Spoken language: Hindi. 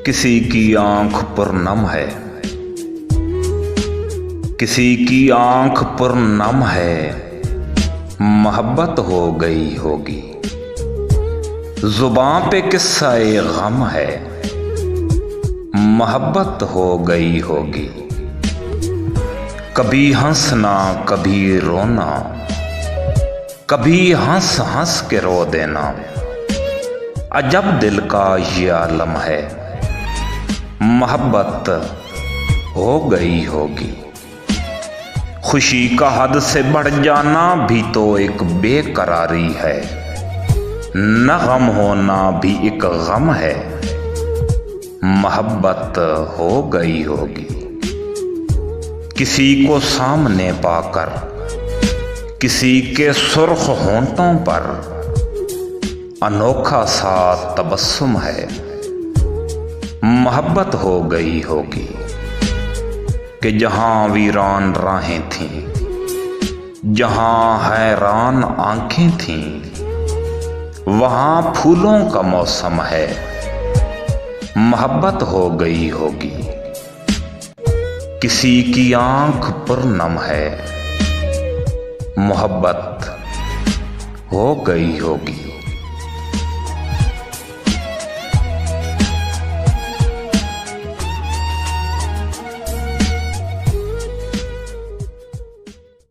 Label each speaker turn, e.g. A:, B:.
A: किसी की आंख पुरनम है, किसी की आंख पुरनम है, मोहब्बत हो गई होगी। जुबां पे किस्सा-ए गम है, मोहब्बत हो गई होगी। कभी हंसना कभी रोना, कभी हंस हंस के रो देना, अजब दिल का ये आलम है, मोहब्बत हो गई होगी। खुशी का हद से बढ़ जाना भी तो एक बेकरारी है, न गम होना भी एक गम है, मोहब्बत हो गई होगी। किसी को सामने पाकर किसी के सुर्ख होंठों पर अनोखा सा तबस्सुम है, मोहब्बत हो गई होगी। कि जहां वीरान राहें थीं, जहां हैरान आंखें थीं, वहां फूलों का मौसम है, मोहब्बत हो गई होगी। किसी की आंख पुरनम है, मोहब्बत हो गई होगी।